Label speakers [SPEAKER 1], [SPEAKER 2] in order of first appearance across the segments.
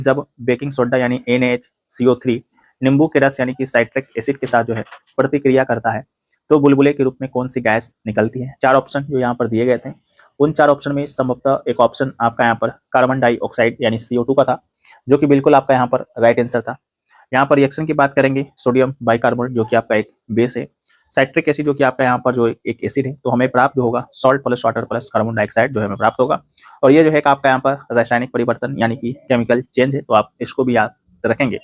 [SPEAKER 1] जब baking soda यानी NaCO3 नींबू के रस यानी कि साइट्रिक एसिड के साथ जो है प्रतिक्रिया करता है तो बुलबुले के रूप में कौन सी गैस निकलती है। 4 ऑप्शन जो यहाँ पर दिए गए थे, उन 4 ऑप्शन में संभवतः एक ऑप्शन आपका यहाँ पर कार्बन डाइऑक्साइड यानी CO2 का था, जो कि बिल्कुल आपका यहाँ पर राइट आंसर था। यहाँ पर रिएक्शन की बात करेंगे, सोडियम बाइकार्बोनेट जो कि आपका एक बेस है, साइट्रिक एसिड जो कि आपका यहाँ पर जो एक एसिड है, तो हमें प्राप्त होगा salt plus water plus carbon dioxide जो है हमें प्राप्त होगा। और ये जो है आपका यहाँ पर रासायनिक परिवर्तन यानी कि केमिकल चेंज है, तो आप इसको भी याद रखेंगे।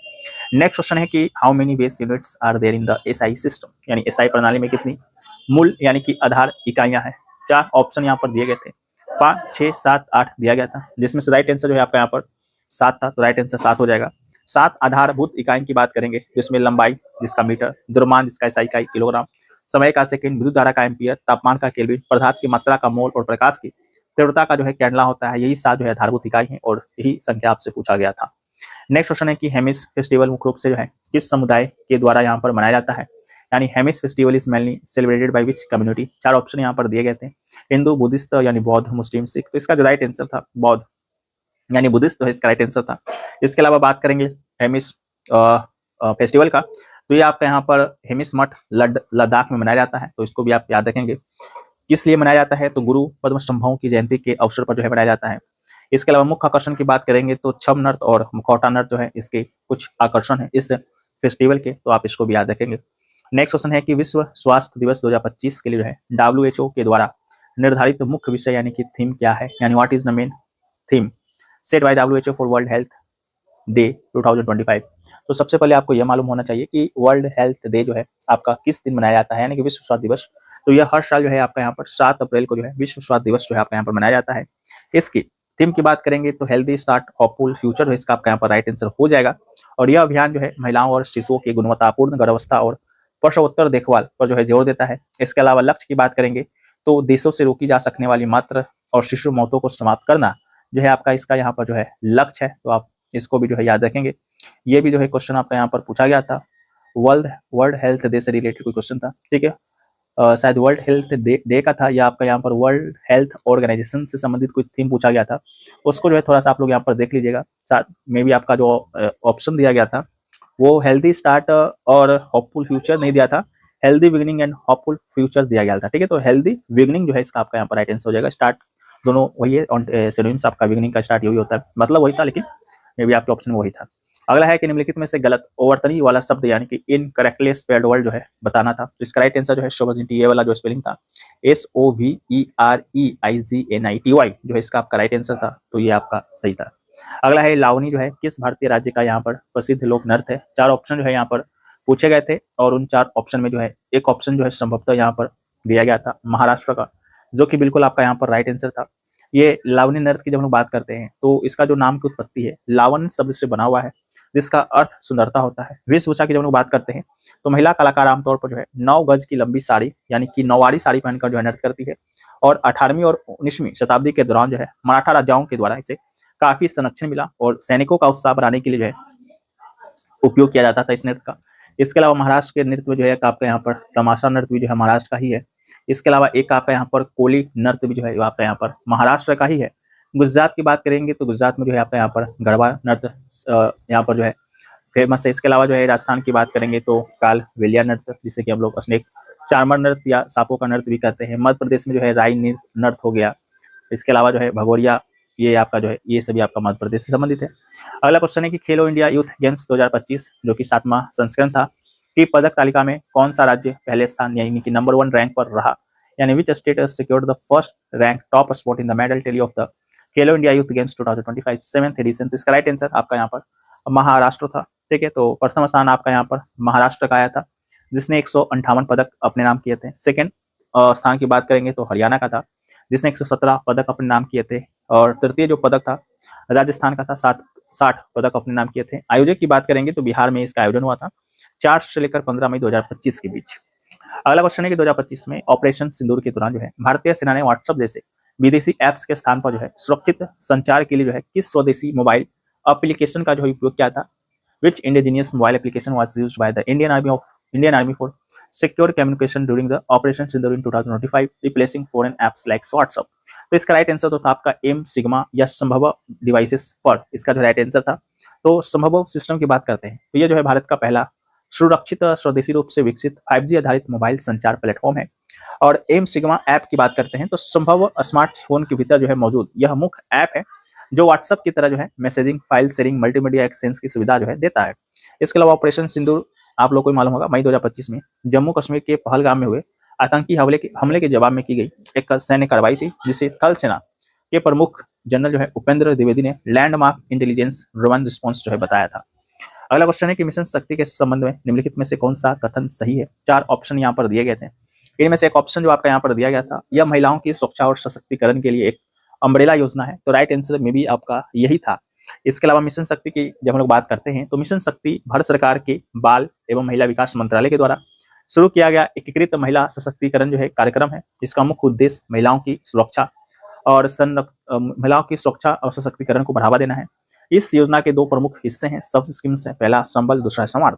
[SPEAKER 1] नेक्स्ट क्वेश्चन है कि how many base units are there in the SI system, यानी SI प्रणाली में कितनी मूल यानी कि आधार इकाइयां हैं। 4 ऑप्शन यहाँ पर दिए गए थे, 5, 6, 7, 8 दिया गया था, जिसमें से राइट आंसर जो है आपका यहाँ पर 7 था, तो राइट आंसर 7 हो जाएगा। 7 आधारभूत इकाई की बात करेंगे, जिसमें लंबाई जिसका मीटर, द्रव्यमान जिसका SI इकाई किलोग्राम, समय का सेकंड, विद्युत धारा का एम्पियर, तापमान का केल्विन, पदार्थ की मात्रा का मोल और प्रकाश की तीव्रता का जो है कैंडला होता है। यही 7 जो है आधारभूत इकाई है और यही संख्या आपसे पूछा गया था। नेक्स्ट क्वेश्चन है कि हेमिस फेस्टिवल मुख्य रूप से जो है किस समुदाय के द्वारा यहाँ पर मनाया जाता है, यानी Hemis festival is mainly celebrated by which community. 4 option यहाँ पर दिए गए थे, हिंदू, बुद्धिस्ट यानी बौद्ध, मुस्लिम, सिख, तो इसका जो राइट आंसर था बौद्ध यानी बुद्धिस्ट, तो इसका राइट आंसर था। इसके अलावा बात करेंगे हेमिस फेस्टिवल का, तो ये आपका यहाँ पर हेमिस मठ लद्दाख में मनाया जाता है, तो इसको भी आप याद रखेंगे। किस लिए मनाया जाता है, तो गुरु पद्म संभवों की जयंती के अवसर पर जो है मनाया जाता है। इसके अलावा मुख्य आकर्षण की बात करेंगे तो छम नृत्य और मुखौटा नृत्य जो है इसके कुछ आकर्षण है इस फेस्टिवल के, तो आप इसको भी याद रखेंगे। नेक्स्ट क्वेश्चन है कि विश्व स्वास्थ्य दिवस 2025 के लिए जो है WHO के द्वारा निर्धारित मुख्य विषय यानी कि थीम क्या है, यानी what is the main theme set by WHO for world health day 2025। तो सबसे पहले आपको यह मालूम होना चाहिए कि वर्ल्ड हेल्थ डे जो है आपका किस दिन मनाया जाता है, यानी कि विश्व स्वास्थ्य दिवस। तो यह हर साल जो है आपका यहाँ पर 7 अप्रैल को जो है विश्व स्वास्थ्य दिवस जो है आपका यहाँ पर मनाया जाता है। इसकी थीम की बात करेंगे तो हेल्दी स्टार्ट होपफुल फ्यूचर, इसका आपका यहाँ पर राइट आंसर हो जाएगा। और यह अभियान जो है महिलाओं और शिशुओं की गुणवत्तापूर्ण गर्भावस्था और प्रसवोत्तर देखभाल पर जो है जोर देता है। इसके अलावा लक्ष्य की बात करेंगे तो देशों से रोकी जा सकने वाली मातृ और शिशु मौतों को समाप्त करना जो है आपका इसका यहाँ पर जो है लक्ष्य है, तो आप इसको भी जो है याद रखेंगे। ये भी जो है क्वेश्चन आपका यहाँ पर पूछा गया था, वर्ल्ड हेल्थ डे से रिलेटेड कोई क्वेश्चन था, ठीक है। शायद वर्ल्ड हेल्थ डे का था या आपका यहाँ पर वर्ल्ड हेल्थ ऑर्गेनाइजेशन से संबंधित कोई थीम पूछा गया था, उसको जो है थोड़ा सा आप लोग यहाँ पर देख लीजिएगा। साथ में भी आपका जो ऑप्शन दिया गया था वो हेल्दी स्टार्ट और होपफुल फ्यूचर नहीं दिया था, healthy beginning and hopeful future दिया गया था, ठीक है। तो हेल्दी बिगिनिंग जो है इसका आपका यहाँ पर राइट आंसर हो जाएगा। स्टार्ट दोनों वही है, सिनोनिम्स आपका बिगिनिंग का स्टार्ट यही होता है, मतलब वही था, लेकिन मे भी आपके ऑप्शन में वही था। अगला है कि निम्नलिखित में से गलत ओवरतनी वाला शब्द यानी कि इनकरेक्टली स्पेल्ड वर्ड जो है बताना था, तो इसका राइट आंसर जो है शोवर्जिनिटी, ये वाला जो स्पेलिंग था SOVEREIGNITY जो है इसका आपका राइट आंसर था, तो ये आपका सही था। अगला है लावनी जो है किस भारतीय राज्य का यहाँ पर प्रसिद्ध लोक नृत्य है। 4 ऑप्शन जो है यहाँ पर पूछे गए थे और उन 4 ऑप्शन में जो है एक ऑप्शन जो है संभवतः यहाँ पर दिया गया था महाराष्ट्र का, जो कि बिल्कुल आपका यहाँ पर राइट आंसर था। ये लावनी नृत्य की जब हम बात करते हैं तो इसका जो नाम की उत्पत्ति है लावन शब्द से बना हुआ है, जिसका अर्थ सुंदरता होता है। वेशभूषा की जब हम बात करते हैं तो महिला कलाकार आमतौर पर जो है 9 गज की लंबी साड़ी यानी कि नौवारी साड़ी पहनकर जो है नृत्य करती है, और 18वीं और 19वीं शताब्दी के दौरान जो है मराठा राजाओं के द्वारा इसे काफी संरक्षण मिला और सैनिकों का उत्साह बढ़ाने के लिए जो है उपयोग किया जाता था इस नृत्य का। इसके अलावा महाराष्ट्र के नृत्य में जो है आपका यहाँ पर तमाशा नृत्य भी जो है महाराष्ट्र का ही है। इसके अलावा एक आपका यहाँ पर कोली नृत्य भी जो है आपका यहाँ पर महाराष्ट्र का ही है। गुजरात की बात करेंगे तो गुजरात में जो है आपका यहाँ पर गरबा नृत्य यहाँ पर जो है फेमस है। इसके अलावा जो है राजस्थान की बात करेंगे तो काल वेलिया नृत्य जिसे कि हम लोग स्नेक चार्मर नृत्य या सांपों का नृत्य भी कहते हैं। मध्य प्रदेश में जो है राई नृत्य हो गया। इसके अलावा जो है भगोरिया, ये आपका जो है ये सभी आपका मध्य प्रदेश से संबंधित है। अगला क्वेश्चन है कि खेलो इंडिया यूथ गेम्स 2025 जो कि 7वां संस्करण था की पदक तालिका में कौन सा राज्य पहले स्थान यानी कि नंबर 1 रैंक पर रहा, यानी which state secured the first rank top spot in the medal tally of the Khelo India youth games 2025 7th edition. तो इसका राइट आंसर आपका यहाँ पर महाराष्ट्र था, ठीक है। तो प्रथम स्थान आपका यहाँ पर महाराष्ट्र का आया था जिसने 158 पदक अपने नाम किए थे। सेकंड स्थान की बात करेंगे तो हरियाणा का था जिसने 117 पदक अपने नाम किए थे, और तृतीय जो पदक था राजस्थान का था, 60 पदक अपने नाम किए थे। आयोजक की बात करेंगे तो बिहार में इसका आयोजन हुआ था 4 से लेकर 15 मई 2025 के बीच। अगला क्वेश्चन है कि 2025 में ऑपरेशन सिंदूर के दौरान जो है भारतीय सेना ने व्हाट्सएप जैसे विदेशी एप्स के स्थान पर जो है सुरक्षित संचार के लिए जो है किस स्वदेशी मोबाइल एप्लीकेशन का जो है उपयोग किया था। Which indigenous mobile application was used by the Indian Army for secure communication during the Operation Sindoor in 2025, replacing foreign apps like WhatsApp? तो इसका राइट आंसर तो था आपका एम सिग्मा या संभव डिवाइसेस पर, इसका जो राइट आंसर था। तो संभव सिस्टम की बात करते हैं तो ये जो है भारत का पहला सुरक्षित स्वदेशी रूप से विकसित 5G आधारित मोबाइल संचार प्लेटफॉर्म है। और एम सिग्मा ऐप की बात करते हैं तो संभव स्मार्टफोन के भीतर जो है मौजूद यह मुख्य ऐप है जो व्हाट्सएप की तरह जो है messaging, file sharing, multimedia exchange की सुविधा जो है देता है। इसके अलावा ऑपरेशन सिंदूर आप लोग को मालूम होगा, मई 2025 में जम्मू कश्मीर के पहलगाम में हुए आतंकी हमले के जवाब में की गई एक सैन्य कार्रवाई थी, जिसे थल सेना के प्रमुख जनरल जो है उपेंद्र द्विवेदी ने लैंडमार्क इंटेलिजेंस ड्रिवन रिस्पॉन्स जो है बताया था। अगला क्वेश्चन है कि मिशन शक्ति के संबंध में निम्नलिखित में से कौन सा कथन सही है। 4 ऑप्शन यहाँ पर दिए गए थे। इनमें से एक ऑप्शन जो आपका यहाँ पर दिया गया था, यह महिलाओं की सुरक्षा और सशक्तिकरण के लिए एक अम्ब्रेला योजना है, तो राइट आंसर में भी आपका यही था। इसके अलावा मिशन शक्ति की जब हम लोग बात करते हैं तो मिशन शक्ति भारत सरकार के बाल एवं महिला विकास मंत्रालय के द्वारा शुरू किया गया एकीकृत महिला सशक्तिकरण जो है कार्यक्रम है, जिसका मुख्य उद्देश्य महिलाओं की सुरक्षा और महिलाओं की सुरक्षा और सशक्तिकरण को बढ़ावा देना है। इस योजना के 2 प्रमुख हिस्से हैं, सब स्कीम्स हैं, पहला संबल, दूसरा समर्थ।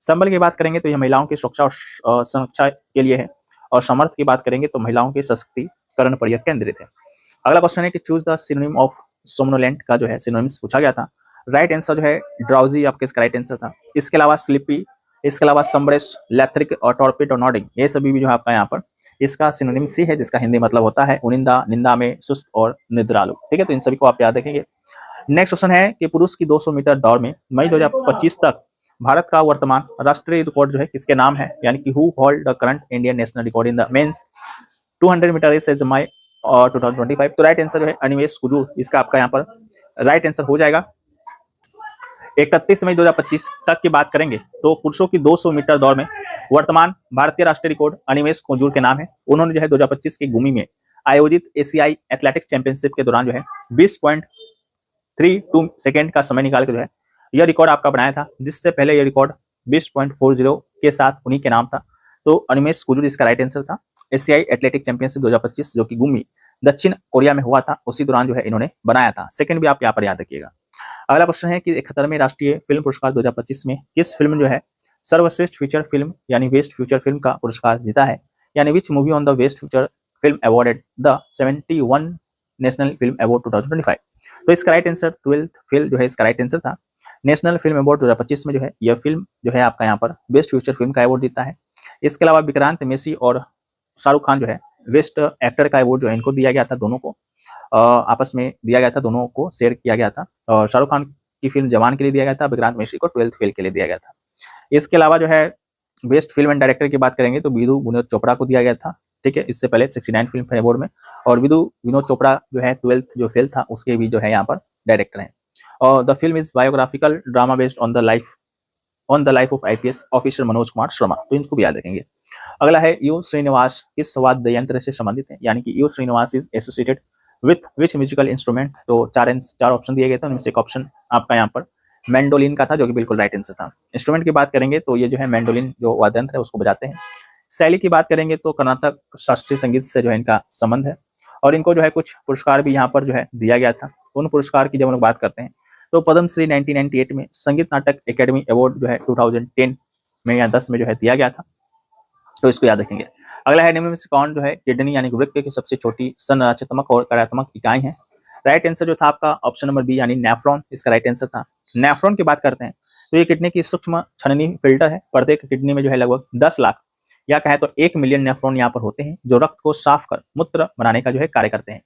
[SPEAKER 1] संबल की बात करेंगे तो यह महिलाओं की सुरक्षा और संरक्षा के लिए है, और समर्थ की बात करेंगे तो महिलाओं के सशक्तिकरण पर यह केंद्रित है। अगला क्वेश्चन है कि choose the synonym of somnolent का जो है सिनोनिम्स पूछा गया था। राइट आंसर जो है ड्राउजी आपके इसका राइट आंसर था। इसके अलावा स्लीपी, इसके अलावा समरेश, लेथरिक और टॉर्पिड और नॉडिंग, ये सभी भी जो है आपका यहाँ पर इसका सिनोनिम सी है, जिसका हिंदी मतलब होता है उनिंदा, निंदा में, सुस्त और निद्रालु। ठीक है, तो इन सभी को आप याद रखेंगे। नेक्स्ट क्वेश्चन है कि पुरुष की 200 मीटर दौड़ में मई 2025 तक भारत का वर्तमान राष्ट्रीय रिकॉर्ड जो है किसके नाम है, यानी कि who hold the current Indian national record in the men's 200 metre race as May 2025। तो राइट आंसर जो है अनिमेश कुजूर, इसका आपका यहाँ पर राइट आंसर हो जाएगा। 31 मई 2025 तक की बात करेंगे तो पुरुषों की 200 मीटर दौड़ में वर्तमान भारतीय राष्ट्रीय रिकॉर्ड अनिमेश कुजूर के नाम है। उन्होंने जो है 2025 की गुमी में आयोजित एशियाई एथलेटिक्स चैंपियनशिप के दौरान जो है 20.32 सेकेंड का समय निकाल के जो है यह रिकॉर्ड आपका बनाया था, जिससे पहले यह रिकॉर्ड 20.40 के साथ उन्हीं के नाम था। तो अनिमेश कुजूर इसका राइट आंसर था। एशियाई एथलेटिक चैंपियनशिप 2025 जो कि गुमी दक्षिण कोरिया में हुआ था, उसी दौरान जो है इन्होंने बनाया था। सेकंड भी आप यहाँ पर याद रखिएगा। अगला क्वेश्चन है कि 71वें राष्ट्रीय फिल्म पुरस्कार 2025 में किस फिल्म जो है सर्वश्रेष्ठ फीचर फिल्म यानी बेस्ट फीचर फिल्म का पुरस्कार जीता है, यानी which movie on the best feature film awarded the 71 national film award 2025। तो इसका राइट आंसर 12th फेल जो है इसका राइट आंसर था। नेशनल फिल्म अवार्ड 2025 में जो है यह फिल्म जो है आपका यहाँ पर बेस्ट फीचर फिल्म का अवार्ड जीता है। इसके अलावा विक्रांत मेसी और शाहरुख खान जो है बेस्ट एक्टर का अवार्ड जो है इनको दिया गया था, दोनों को आपस में दिया गया था, दोनों को शेयर किया गया था। और शाहरुख खान की फिल्म जवान के लिए दिया गया था, विक्रांत मेसी को 12th फेल के लिए दिया गया था। इसके अलावा जो है बेस्ट फिल्म एंड डायरेक्टर की बात करेंगे तो विधु विनोद चोपड़ा को दिया गया था। ठीक है, इससे पहले 69 फिल्म फेयर अवार्ड में, और विधु विनोद चोपड़ा जो है 12th जो फेल था उसके भी जो है यहाँ पर डायरेक्टर हैं। और the film is biographical drama based on the life of IPS officer Manoj Kumar Sharma, तो इनको भी याद रखेंगे। अगला है यू श्रीनिवास किस वाद्य यंत्र से संबंधित है, यानी कि U Srinivas is associated with which musical instrument. तो 4 ऑप्शन दिए गए थे, उनमें से एक ऑप्शन आपका यहाँ पर मैंडोलिन का था, जो कि बिल्कुल राइट आंसर था। इंस्ट्रूमेंट की बात करेंगे तो ये जो है मैंडोलिन जो वाद्य यंत्र है उसको बजाते हैं। शैली की बात करेंगे तो कर्नाटक शास्त्रीय संगीत से जो है इनका संबंध है, और इनको जो है कुछ पुरस्कार भी यहाँ पर जो है दिया गया था। उन पुरस्कार की जब हम लोग बात करते हैं तो पद्मश्री 1998 में, संगीत नाटक एकेडमी अवार्ड जो है 2010 में या 10 में जो है दिया गया था, तो इसको याद रखेंगे। अगला है निम्न में से कौन जो है किडनी यानी वृक्क की सबसे छोटी संरचनात्मक और कार्यात्मक इकाई है। राइट आंसर जो था आपका ऑप्शन नंबर बी यानी नेफ्रॉन, इसका राइट आंसर था। नेफ्रॉन की बात करते हैं तो ये किडनी की सूक्ष्म छननी फिल्टर है। प्रत्येक किडनी में जो है लगभग 10 लाख या कहे तो 1 मिलियन नेफ्रॉन यहाँ पर होते हैं, जो रक्त को साफ कर मूत्र बनाने का जो है कार्य करते हैं।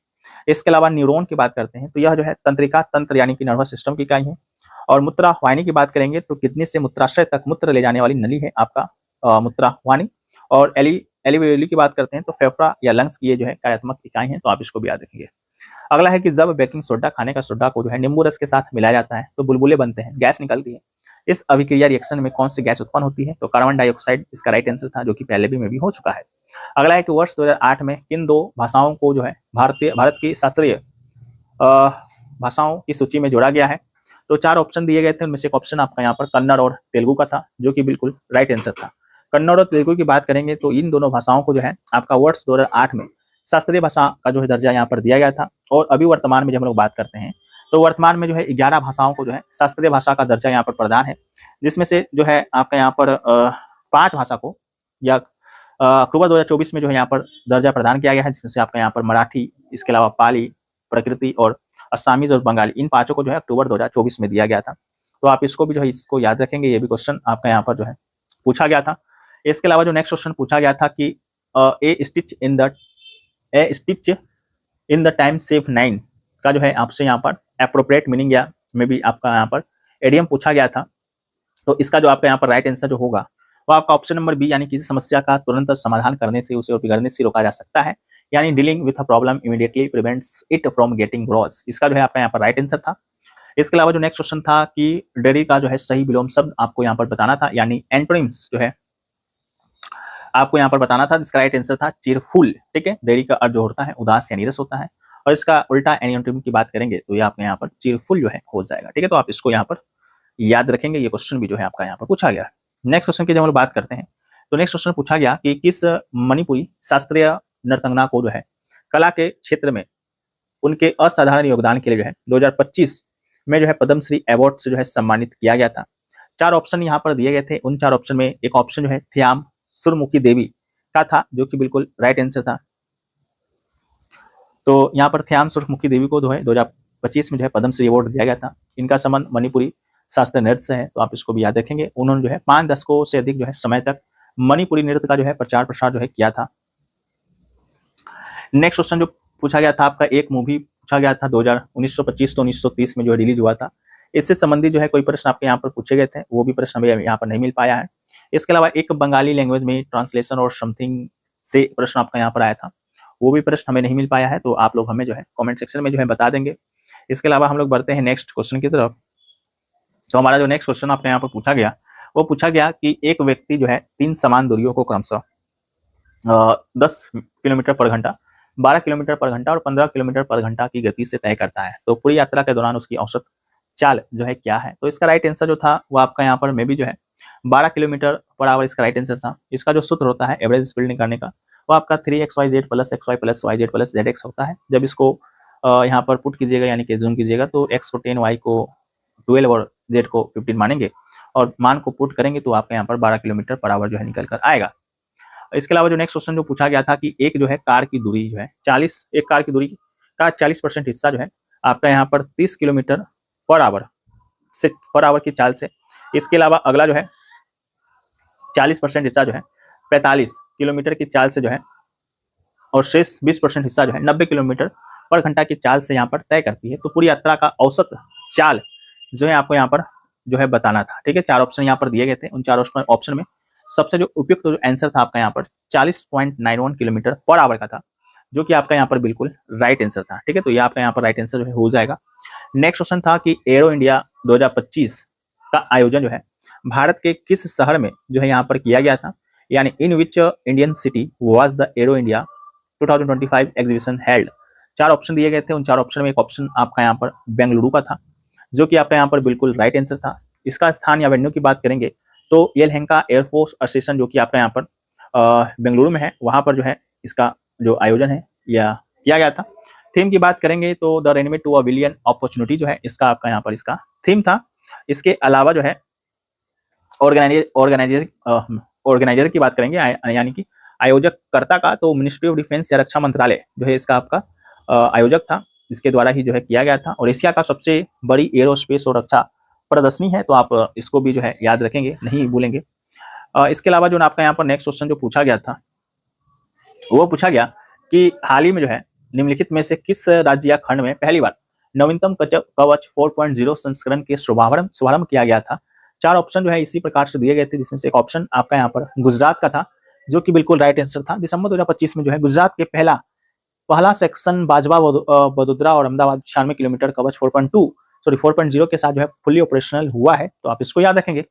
[SPEAKER 1] इसके अलावा न्यूरॉन की बात करते हैं तो यह जो है तंत्रिका तंत्र यानी कि नर्वस सिस्टम की इकाई है। और मूत्रावाहिनी की बात करेंगे तो किडनी से मूत्राशय तक मूत्र ले जाने वाली नली है आपका मूत्रावाहिनी। और एलिवेली की बात करते हैं तो फेफड़ा या लंग्स की ये जो है कार्यात्मक इकाई है, तो आप इसको भी याद रखेंगे। अगला है कि जब बेकिंग सोडा खाने का सोडा को जो है नींबू रस के साथ मिलाया जाता है तो बुलबुले बनते हैं, गैस निकलती है। इस अभिक्रिया रिएक्शन में कौन सी गैस उत्पन्न होती है, तो कार्बन डाइऑक्साइड इसका राइट आंसर था, जो कि पहले भी में भी हो चुका है। अगला है कि वर्ष 2008 में किन 2 भाषाओं को जो है भारत की शास्त्रीय भाषाओं की सूची में जोड़ा गया है। तो 4 ऑप्शन दिए गए थे, उनमें से एक ऑप्शन आपका यहाँ पर कन्नड़ और तेलुगु का था, जो कि बिल्कुल राइट आंसर था। कन्नड़ और तेलुगु की बात करेंगे तो इन दोनों भाषाओं को जो है आपका वर्ष 2008 में शास्त्रीय भाषा का जो है दर्जा यहाँ पर दिया गया था। और अभी वर्तमान में जब हम लोग बात करते हैं तो वर्तमान में जो है 11 भाषाओं को जो है शास्त्रीय भाषा का दर्जा यहाँ पर प्रदान है, जिसमें से जो है आपका यहाँ पर 5 भाषा को या अक्टूबर 2024 में जो है यहाँ पर दर्जा प्रदान किया गया है, जिसमें से आपका यहाँ पर मराठी, इसके अलावा पाली, प्रकृति और असामीज और बंगाली, इन 5 को जो है अक्टूबर 2024 में दिया गया था। तो आप इसको भी जो है इसको याद रखेंगे, ये भी क्वेश्चन आपका यहाँ पर जो है पूछा गया था। इसके अलावा जो नेक्स्ट क्वेश्चन पूछा गया था कि ए stitch in the time save 9 का जो है आपसे यहाँ पर एप्रोप्रिएट मीनिंग या मे बी आपका यहाँ पर एडियम पूछा गया था। तो इसका जो आपका यहाँ पर राइट आंसर जो होगा वो आपका ऑप्शन नंबर बी, यानी किसी समस्या का तुरंत समाधान करने से उसे बिगड़ने से रोका जा सकता है, यानी dealing with a problem immediately prevents it from getting worse. इसका जो है आपका यहाँ पर राइट आंसर था। इसके अलावा जो नेक्स्ट क्वेश्चन था कि डेरी का जो है सही विलोम शब्द आपको यहाँ पर बताना था, यानी एंटोनिम्स जो है आपको यहाँ पर बताना था। इसका राइट आंसर था चीरफुल। ठीक है, डेरी का अर्थ जो होता है उदास या नीरस होता है, और इसका उल्टा एंटोनिम की बात करेंगे तो ये आपके यहाँ पर चीरफुल जो है हो जाएगा। ठीक है, तो आप इसको यहाँ पर याद रखेंगे, ये क्वेश्चन भी जो है आपका यहाँ पर पूछा गया। नेक्स्ट क्वेश्चन की जब हम बात करते हैं तो नेक्स्ट क्वेश्चन पूछा गया कि किस मणिपुरी शास्त्रीय नर्तंगना को जो है कला के क्षेत्र में उनके असाधारण योगदान के लिए जो है 2025 में जो है पद्मश्री अवार्ड से जो है सम्मानित किया गया था। 4 ऑप्शन यहाँ पर दिए गए थे। उन 4 ऑप्शन में एक ऑप्शन जो है थ्याम सुरमुखी देवी का था, जो कि बिल्कुल राइट आंसर था। तो यहाँ पर थ्याम सुरमुखी देवी को जो है 2025 में जो है पद्मश्री अवार्ड दिया गया था। इनका संबंध मणिपुरी शास्त्रीय नृत्य से है, तो आप इसको भी याद रखेंगे। उन्होंने जो है 5 दशकों से अधिक जो है समय तक मणिपुरी नृत्य का जो है प्रचार प्रसार जो है किया था। नेक्स्ट क्वेश्चन जो पूछा गया था आपका, एक मूवी पूछा गया था 1925 तो 1930 में जो है रिलीज हुआ था। इससे संबंधित जो है कोई प्रश्न आपके यहाँ पर पूछे गए थे, वो भी प्रश्न हमें यहाँ पर नहीं मिल पाया है। इसके अलावा एक बंगाली लैंग्वेज में ट्रांसलेशन और समथिंग से प्रश्न आपका यहाँ पर आया था, वो भी प्रश्न हमें नहीं मिल पाया है, तो आप लोग हमें जो है कमेंट सेक्शन में जो है बता देंगे। इसके अलावा हम लोग बढ़ते हैं नेक्स्ट क्वेश्चन की तरफ। तो हमारा जो नेक्स्ट क्वेश्चन आपके यहाँ पर पूछा गया वो पूछा गया कि एक व्यक्ति जो है 3 समान दूरियों को क्रमशः 10 किलोमीटर पर घंटा, 12 किलोमीटर पर घंटा और 15 किलोमीटर पर घंटा की गति से तय करता है, तो पूरी यात्रा के दौरान उसकी औसत चाल जो है क्या है। तो इसका राइट आंसर जो था वो आपका यहाँ पर मे भी जो है 12 किलोमीटर पर आवर इसका राइट आंसर था। इसका जो सूत्र होता है एवरेज स्पीड निकालने का वो आपका 3xyz plus xy plus yz plus zx होता है। जब इसको यहाँ पर पुट कीजिएगा यानी कि जूम कीजिएगा तो x को 10, y को 12 और z को 15 मानेंगे और मान को पुट करेंगे तो आपके यहाँ पर 12 किलोमीटर पर आवर जो है निकल कर आएगा। इसके अलावा जो नेक्स्ट क्वेश्चन जो पूछा गया था कि एक जो है कार की दूरी जो है 40, एक कार की दूरी का 40% हिस्सा जो है आपका यहाँ पर 30 किलोमीटर पर आवर की चाल से, इसके अलावा अगला जो है 40% हिस्सा जो है 45 किलोमीटर की चाल से जो है, और शेष 20% हिस्सा जो है 90 किलोमीटर पर घंटा की चाल से यहाँ पर तय करती है। तो पूरी यात्रा का औसत चाल जो है आपको यहाँ पर जो है बताना था। ठीक है, 4 ऑप्शन यहाँ पर दिए गए थे। उन 4 ऑप्शन में सबसे जो उपयुक्त जो आंसर था आपका यहाँ पर 40.91 किलोमीटर पर आवर का था, जो कि आपका यहाँ पर बिल्कुल राइट आंसर था। ठीक है, तो ये आपका यहाँ पर राइट आंसर जो है हो जाएगा। नेक्स्ट क्वेश्चन था कि एरो इंडिया 2025 का आयोजन जो है भारत के किस शहर में जो है यहाँ पर किया गया था, यानी in which Indian city was the aero India 2025 exhibition held. 4 option दिए गए थे। उन 4 ऑप्शन में एक ऑप्शन आपका यहाँ पर बेंगलुरु का था, जो कि आपका यहाँ पर बिल्कुल राइट आंसर था। इसका स्थान या वेन्यू की बात करेंगे तो येलहंका एयरफोर्स स्टेशन जो कि आपका यहाँ पर बेंगलुरु में है, वहां पर जो है इसका जो आयोजन है या किया गया था। थीम की बात करेंगे तो द रेनमे टू अ विलियन अपॉर्चुनिटी जो है इसका आपका यहाँ पर इसका थीम था। इसके अलावा जो है ऑर्गेनाइजर की बात करेंगे यानी कि आयोजक कर्ता का, तो मिनिस्ट्री ऑफ डिफेंस या रक्षा मंत्रालय जो है इसका आपका आयोजक था, इसके द्वारा ही जो है किया गया था। और एशिया का सबसे बड़ी एरोस्पेस और रक्षा प्रदर्शनी है, तो आप इसको भी जो है याद रखेंगे, नहीं भूलेंगे। इसके अलावा जो आपका यहाँ पर नेक्स्ट क्वेश्चन जो पूछा गया था वो पूछा गया कि हाल ही में जो है निम्नलिखित में से किस राज्य या खंड में पहली बार नवीनतम कवच 4.0 संस्करण के शुभारंभ किया गया था। 4 ऑप्शन जो है इसी प्रकार से दिए गए थे, जिसमें से एक ऑप्शन आपका यहाँ पर गुजरात का था, जो कि बिल्कुल राइट आंसर था। दिसंबर 2025 में जो है गुजरात के पहला सेक्शन बाजवा वडोदरा और अहमदाबाद 96 किलोमीटर कवच 4.0 के साथ जो है फुली ऑपरेशनल हुआ है, तो आप इसको याद रखेंगे।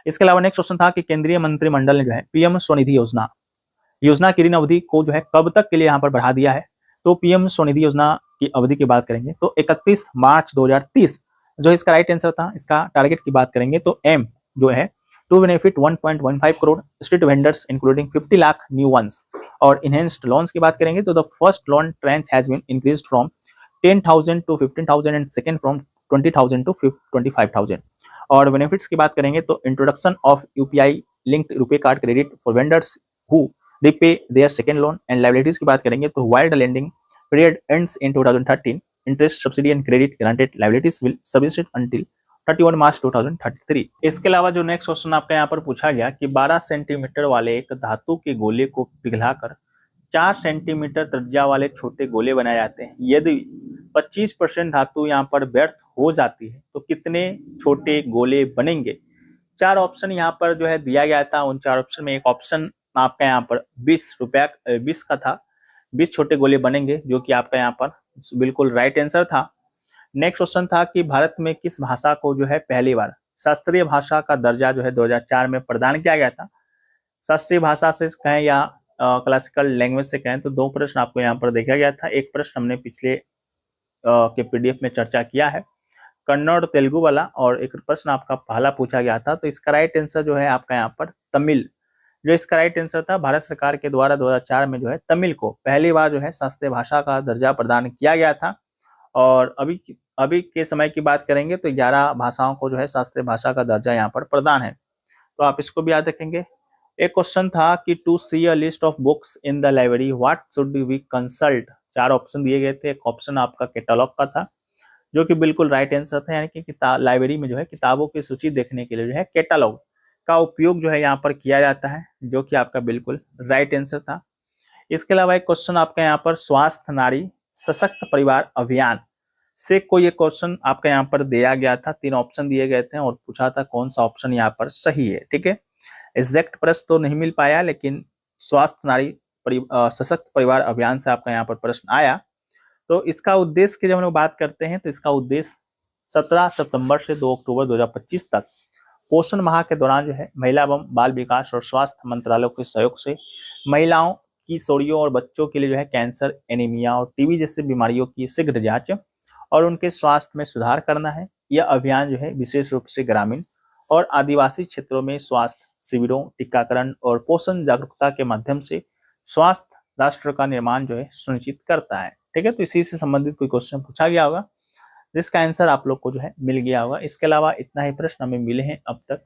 [SPEAKER 1] इसके अलावा नेक्स्ट क्वेश्चन था कि केंद्रीय मंत्रिमंडल ने जो है पीएम स्वनिधि योजना की ऋण अवधि को जो है कब तक के लिए यहाँ पर बढ़ा दिया है। तो पीएम स्वनिधि योजना की अवधि की बात करेंगे तो 31 मार्च 2030 जो इसका राइट आंसर था। इसका टारगेट की बात करेंगे तो एम जो है to benefit 1.15 crore street vendors including 50 lakh new ones. और इनहेंस्ड लोन्स की बात करेंगे तो the first loan tranche has been increased from 10,000 to 15,000 and second from 20,000 to 25,000। और बेनिफिट्स की बात करेंगे तो introduction of UPI linked RuPay card credit for vendors who repay their second loan। And liabilities की बात करेंगे तो while the lending period ends in 2013 interest subsidy and credit granted liabilities will subsist until 31 मार्च 2033। इसके अलावा जो नेक्स्ट क्वेश्चन आपका यहाँ पर पूछा गया कि 12 सेंटीमीटर वाले एक धातु के गोले को पिघलाकर 4 सेंटीमीटर त्रिज्या वाले छोटे गोले बनाए जाते हैं। यदि 25% धातु यहाँ पर व्यर्थ हो जाती है तो कितने छोटे गोले बनेंगे? 4 ऑप्शन यहाँ पर जो है दिया गया था। उन 4 ऑप्शन में एक ऑप्शन आपका यहाँ पर 20 का था, 20 छोटे गोले बनेंगे, जो कि आपका यहाँ पर बिल्कुल राइट आंसर था। नेक्स्ट क्वेश्चन था कि भारत में किस भाषा को जो है पहली बार शास्त्रीय भाषा का दर्जा जो है 2004 में प्रदान किया गया था? शास्त्रीय भाषा से कहें या क्लासिकल लैंग्वेज से कहें तो 2 प्रश्न आपको यहाँ पर देखा गया था। एक प्रश्न हमने पिछले के पीडीएफ में चर्चा किया है, कन्नड़ तेलुगु वाला, और एक प्रश्न आपका पहला पूछा गया था। तो इसका राइट आंसर जो है आपका यहाँ पर तमिल, जो इसका राइट आंसर था। भारत सरकार के द्वारा 2004 में जो है तमिल को पहली बार जो है शास्त्रीय भाषा का दर्जा प्रदान किया गया था। और अभी के समय की बात करेंगे तो 11 भाषाओं को जो है शास्त्रीय भाषा का दर्जा यहाँ पर प्रदान है, तो आप इसको भी याद रखेंगे। एक क्वेश्चन था कि to see a list of books in the library what should we consult? 4 option दिए गए थे। एक ऑप्शन आपका कैटलॉग का था, जो कि बिल्कुल राइट आंसर था, यानी कि किताब लाइब्रेरी में जो है किताबों की सूची देखने के लिए जो है कैटलॉग का उपयोग जो है यहाँ पर किया जाता है, जो कि आपका बिल्कुल राइट आंसर था। इसके अलावा एक क्वेश्चन आपका यहाँ पर स्वास्थ्य नारी सशक्त परिवार अभियान से कोई एक क्वेश्चन आपका यहाँ पर दिया गया था। 3 ऑप्शन दिए गए थे और पूछा था कौन सा ऑप्शन यहाँ पर सही है। ठीक है, एग्जैक्ट प्रश्न तो नहीं मिल पाया, लेकिन स्वास्थ्य नारी सशक्त परिवार अभियान से आपका यहाँ पर प्रश्न आया। तो इसका उद्देश्य की जब हम लोग बात करते हैं तो इसका उद्देश्य 17 सितंबर से 2 अक्टूबर 2025 तक पोषण माह के दौरान जो है महिला एवं बाल विकास और स्वास्थ्य मंत्रालय के सहयोग से महिलाओं, किशोरियों और बच्चों के लिए जो है कैंसर, एनीमिया और टीबी जैसी बीमारियों की शीघ्र जांच और उनके स्वास्थ्य में सुधार करना है। यह अभियान जो है विशेष रूप से ग्रामीण और आदिवासी क्षेत्रों में स्वास्थ्य शिविरों, टीकाकरण और पोषण जागरूकता के माध्यम से स्वास्थ्य राष्ट्र का निर्माण जो है सुनिश्चित करता है। ठीक है, तो इसी से संबंधित कोई क्वेश्चन पूछा गया होगा जिसका आंसर आप लोग को जो है मिल गया होगा। इसके अलावा इतना ही प्रश्न हमें मिले हैं अब तक।